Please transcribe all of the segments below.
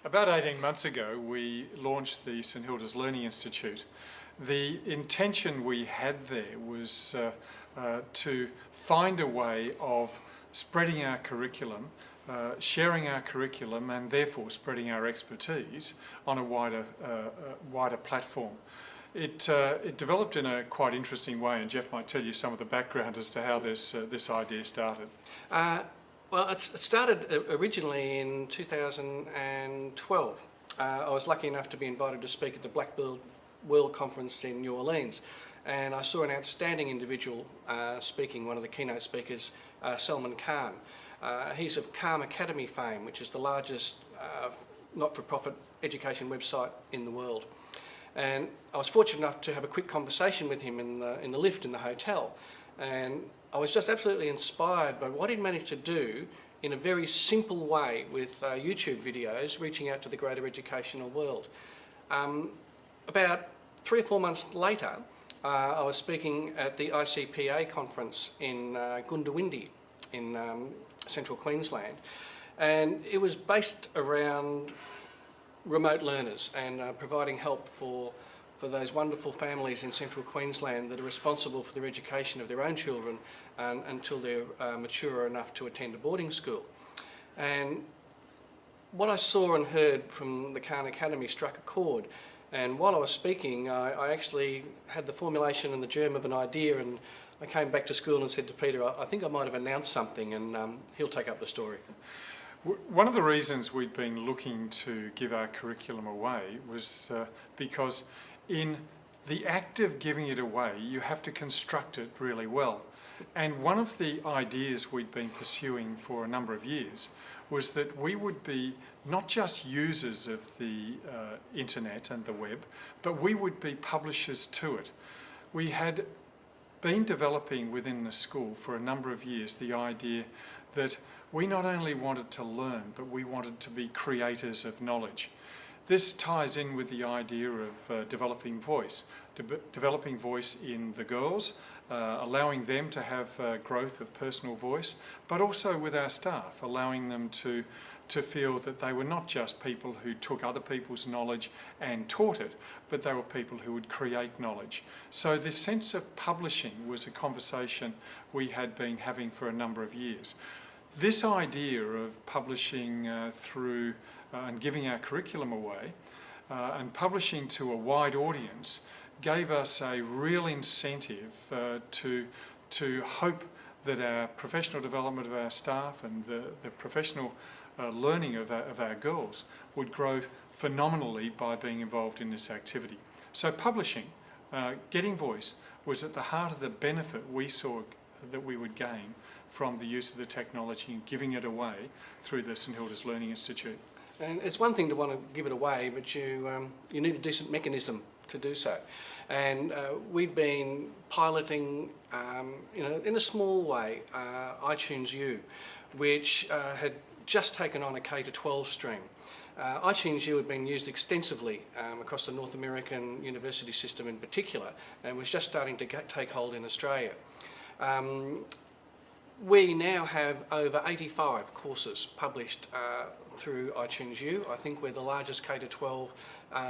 About 18 months ago, we launched the St Hilda's Learning Institute. The intention we had there was to find a way of spreading our curriculum, sharing our curriculum, and therefore spreading our expertise on a wider platform. It developed in a quite interesting way, and Jeff might tell you some of the background as to how this idea started. Well, it started originally in 2012. I was lucky enough to be invited to speak at the Black World Conference in New Orleans, and I saw an outstanding individual speaking, one of the keynote speakers, Salman Khan. He's of Khan Academy fame, which is the largest not-for-profit education website in the world. And I was fortunate enough to have a quick conversation with him in the lift in the hotel, and I was just absolutely inspired by what he'd managed to do in a very simple way with YouTube videos, reaching out to the greater educational world. About 3 or 4 months later, I was speaking at the ICPA conference in Goondiwindi in central Queensland, and it was based around remote learners and providing help for those wonderful families in central Queensland that are responsible for their education of their own children until they're mature enough to attend a boarding school. And what I saw and heard from the Khan Academy struck a chord, and while I was speaking I actually had the formulation and the germ of an idea, and I came back to school and said to Peter, I think I might have announced something, and he'll take up the story. One of the reasons we'd been looking to give our curriculum away was because in the act of giving it away, you have to construct it really well. And one of the ideas we'd been pursuing for a number of years was that we would be not just users of the internet and the web, but we would be publishers to it. We had been developing within the school for a number of years the idea that we not only wanted to learn, but we wanted to be creators of knowledge. This ties in with the idea of developing voice in the girls, allowing them to have growth of personal voice, but also with our staff, allowing them to feel that they were not just people who took other people's knowledge and taught it, but they were people who would create knowledge. So this sense of publishing was a conversation we had been having for a number of years. This idea of publishing through and giving our curriculum away and publishing to a wide audience gave us a real incentive to hope that our professional development of our staff and the professional learning of our girls would grow phenomenally by being involved in this activity. So publishing, getting voice, was at the heart of the benefit we saw that we would gain from the use of the technology and giving it away through the St Hilda's Learning Institute. And it's one thing to want to give it away, but you need a decent mechanism to do so. And we'd been piloting, in a small way, iTunes U, which had just taken on a K-12 stream. iTunes U had been used extensively across the North American university system in particular, and was just starting to take hold in Australia. We now have over 85 courses published through iTunes U. I think we're the largest K-12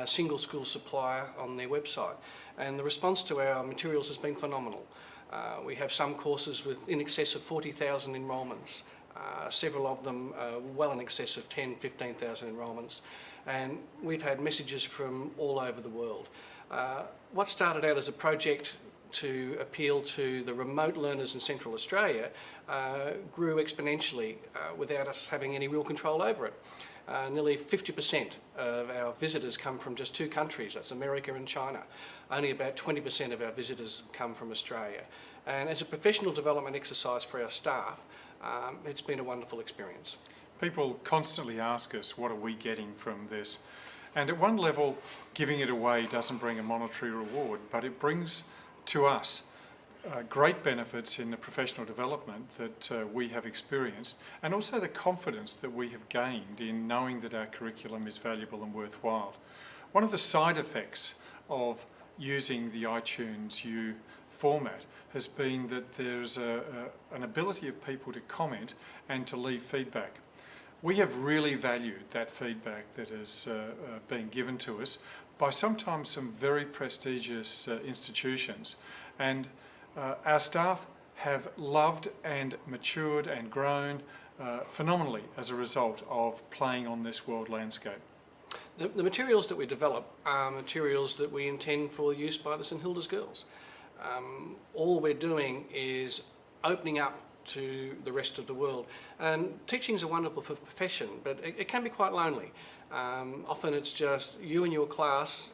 single school supplier on their website, and the response to our materials has been phenomenal. We have some courses with in excess of 40,000 enrolments, several of them well in excess of 10,000, 15,000 enrolments, and we've had messages from all over the world. What started out as a project to appeal to the remote learners in Central Australia grew exponentially without us having any real control over it. Nearly 50% of our visitors come from just 2 countries, that's America and China. Only about 20% of our visitors come from Australia. And as a professional development exercise for our staff, it's been a wonderful experience. People constantly ask us, what are we getting from this? And at one level, giving it away doesn't bring a monetary reward, but it brings to us great benefits in the professional development that we have experienced, and also the confidence that we have gained in knowing that our curriculum is valuable and worthwhile. One of the side effects of using the iTunes U format has been that there's an ability of people to comment and to leave feedback. we have really valued that feedback that has been given to us by sometimes some very prestigious institutions. And our staff have loved and matured and grown phenomenally as a result of playing on this world landscape. The materials that we develop are materials that we intend for use by the St Hilda's girls. All we're doing is opening up to the rest of the world. And teaching is a wonderful profession, but it can be quite lonely. Often it's just you and your class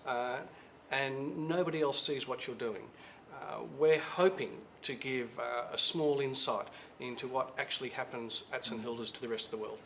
and nobody else sees what you're doing. We're hoping to give a small insight into what actually happens at St Hilda's to the rest of the world.